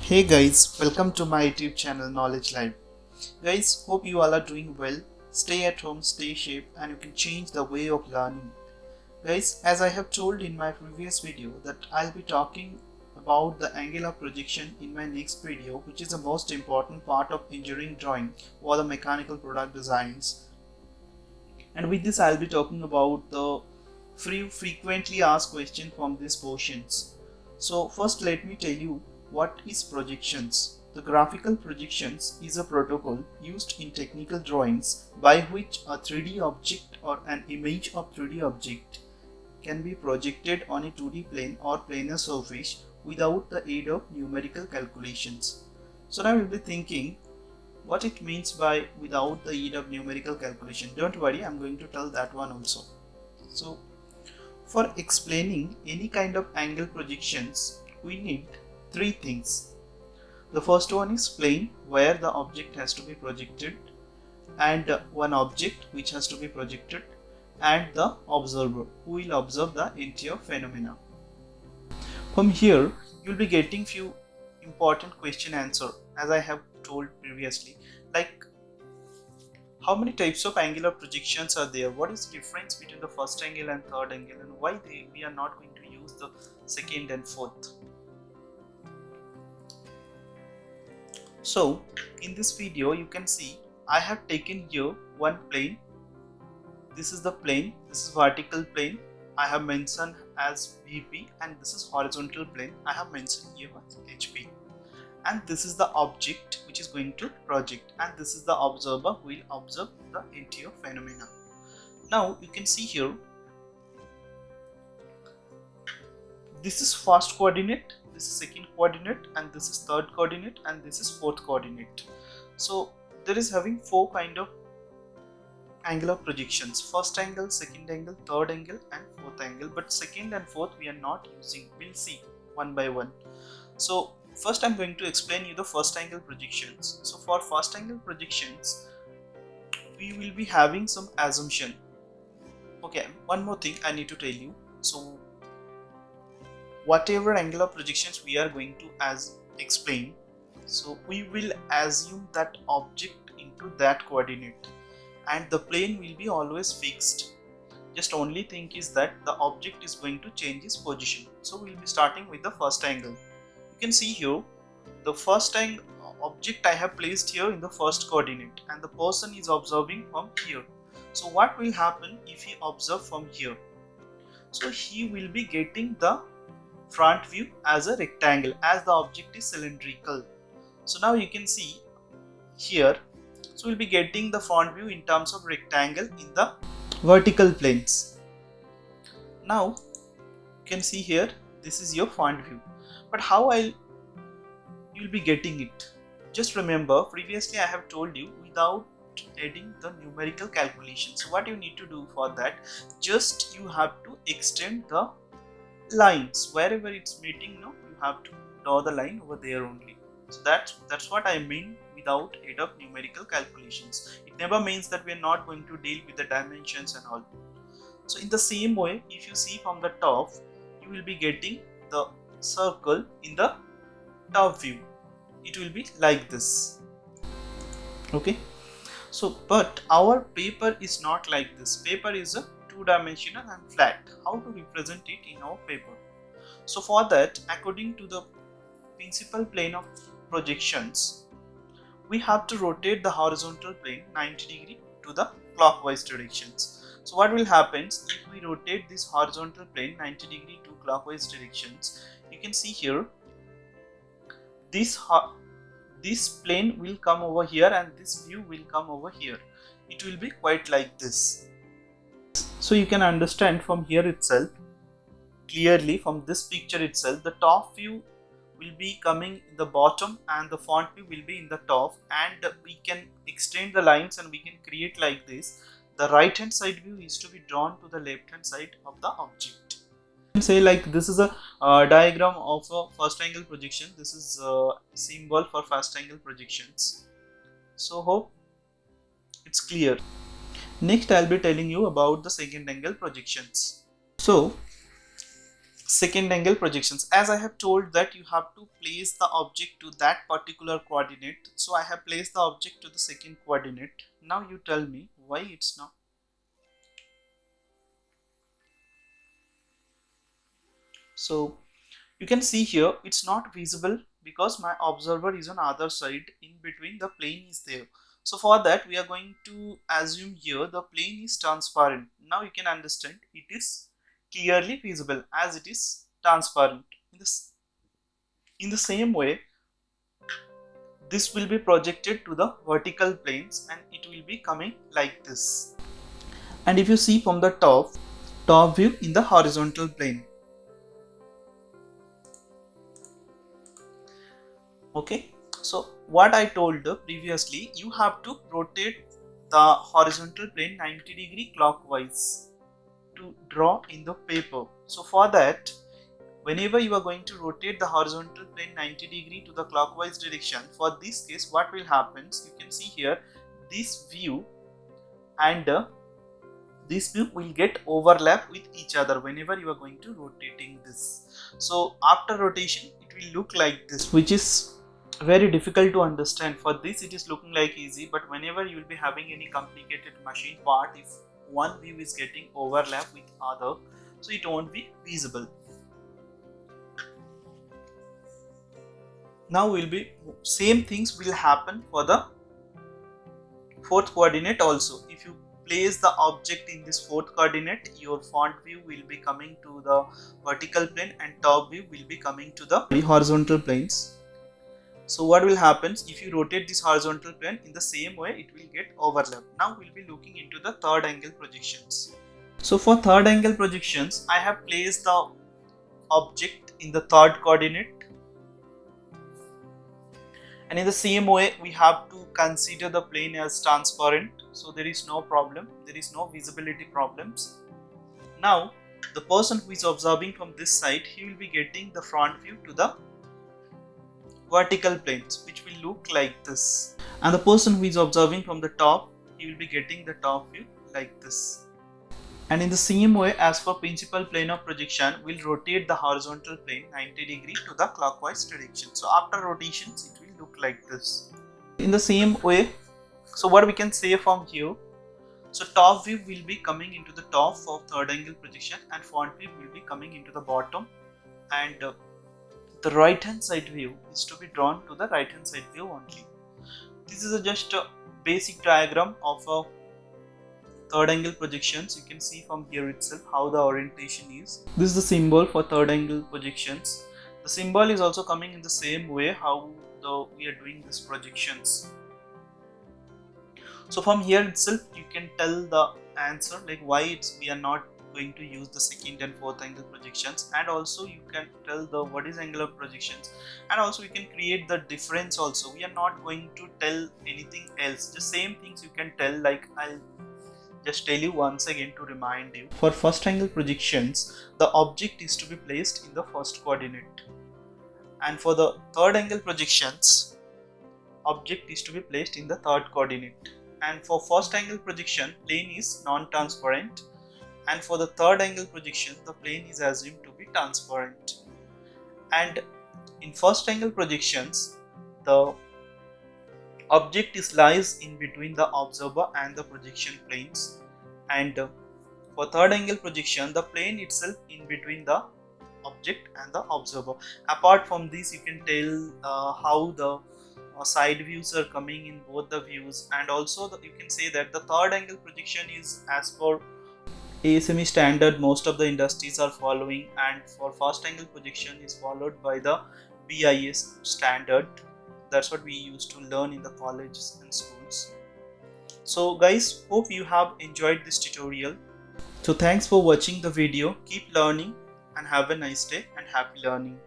Hey guys, welcome to my YouTube channel Knowledge Live. Guys, hope you all are doing well. Stay at home, stay safe, and you can change the way of learning. Guys, as I have told in my previous video that I'll be talking about the angle of projection in my next video, which is the most important part of engineering drawing or the mechanical product designs. And with this I'll be talking about the frequently asked questions from these portions. So first let me tell you what is projections. The graphical projections is a protocol used in technical drawings by which a 3D object or an image of 3D object can be projected on a 2D plane or planar surface without the aid of numerical calculations. So now you'll be thinking what it means by without the aid of numerical calculation. Don't worry, I'm going to tell that one also. So for explaining any kind of angle projections, we need three things. The first one is plane, where the object has to be projected, and one object which has to be projected, and the observer who will observe the entire phenomena. From here you'll be getting few important question answer, as I have told previously, like how many types of angular projections are there, what is the difference between the first angle and third angle, and why we are not going to use the second and fourth. So in this video you can see I have taken here one plane. This is the plane, this is vertical plane, I have mentioned as VP, and this is horizontal plane, I have mentioned here as HP. And this is the object which is going to project, and this is the observer who will observe the entire phenomena. Now you can see here, this is first coordinate, this is second coordinate, and this is third coordinate, and this is fourth coordinate. So there is having four kind of angular projections: first angle, second angle, third angle, and fourth angle. But second and fourth we are not using, we'll see one by one. So first I'm going to explain you the first angle projections. So for first angle projections we will be having some assumption. Okay, one more thing I need to tell you. So whatever angular projections we are going to explain, so we will assume that object into that coordinate, and the plane will be always fixed. Just only thing is that the object is going to change its position. So we'll be starting with the first angle. You can see here the first angle object I have placed here in the first coordinate, and the person is observing from here. So what will happen if he observe from here? So he will be getting the front view as a rectangle, as the object is cylindrical. So now you can see here, so we'll be getting the front view in terms of rectangle in the vertical planes. Now you can see here, this is your front view, but how you'll be getting it? Just remember, previously I have told you without adding the numerical calculations. So what you need to do for that, just you have to extend the lines wherever it's meeting. No, you have to draw the line over there only. So that's what I mean without aid of numerical calculations. It never means that we are not going to deal with the dimensions and all. So in the same way, if you see from the top, you will be getting the circle in the top view. It will be like this. Okay, so but our paper is not like this. Paper is a two-dimensional and flat. How to represent it in our paper? So for that, according to the principal plane of projections, we have to rotate the horizontal plane 90 degree to the clockwise directions. So what will happen if we rotate this horizontal plane 90 degree to clockwise directions? You can see here, this plane will come over here and this view will come over here. It will be quite like this. So you can understand from here itself, clearly from this picture itself, the top view will be coming in the bottom and the front view will be in the top, and we can extend the lines and we can create like this. The right hand side view is to be drawn to the left hand side of the object. You can say like this is a diagram of a first angle projection. This is a symbol for first angle projections. So hope it's clear. Next I'll be telling you about the second angle projections. So second angle projections. As I have told that you have to place the object to that particular coordinate, so I have placed the object to the second coordinate. Now you tell me why it's not. So you can see here it's not visible because my observer is on other side, in between the plane is there. So for that we are going to assume here the plane is transparent. Now you can understand it is clearly visible as it is transparent. In the same way, this will be projected to the vertical planes and it will be coming like this. And if you see from the top view in the horizontal plane. Okay, so what I told previously, you have to rotate the horizontal plane 90° clockwise to draw in the paper. So for that, whenever you are going to rotate the horizontal plane 90° to the clockwise direction, for this case what will happen, you can see here this view and this view will get overlap with each other whenever you are going to rotating this. So after rotation it will look like this, which is very difficult to understand. For this it is looking like easy, but whenever you will be having any complicated machine part, if one view is getting overlap with other, so it won't be visible. Now will be same things will happen for the fourth coordinate also. If you place the object in this fourth coordinate, your front view will be coming to the vertical plane and top view will be coming to the horizontal planes. So what will happen if you rotate this horizontal plane in the same way, it will get overlap. Now we'll be looking into the third angle projections. So for third angle projections, I have placed the object in the third coordinate. And in the same way, we have to consider the plane as transparent. So there is no problem, there is no visibility problems. Now the person who is observing from this side, he will be getting the front view to the vertical planes, which will look like this, and the person who is observing from the top, he will be getting the top view like this. And in the same way, as for principal plane of projection, we'll rotate the horizontal plane 90° to the clockwise direction. So after rotations it will look like this. In the same way, so what we can say from here, so top view will be coming into the top of third angle projection and front view will be coming into the bottom, and the right hand side view is to be drawn to the right hand side view only. This is just a basic diagram of a third angle projections. You can see from here itself how the orientation is. This is the symbol for third angle projections. The symbol is also coming in the same way how we are doing these projections. So from here itself you can tell the answer, like why we are not going to use the second and fourth angle projections, and also you can tell the what is angular projections, and also you can create the difference also. We are not going to tell anything else, the same things you can tell, like I'll just tell you once again to remind you. For first angle projections, the object is to be placed in the first coordinate, and for the third angle projections, object is to be placed in the third coordinate. And for first angle projection, plane is non-transparent, and for the third angle projection, the plane is assumed to be transparent. And in first angle projections, the object lies in between the observer and the projection planes, and for third angle projection, the plane itself in between the object and the observer. Apart from this, you can tell how the side views are coming in both the views, and also you can say that the third angle projection is as per ASME standard most of the industries are following, and for first angle projection is followed by the BIS standard. That's what we used to learn in the colleges and schools. So guys, hope you have enjoyed this tutorial. So thanks for watching the video. Keep learning and have a nice day and happy learning.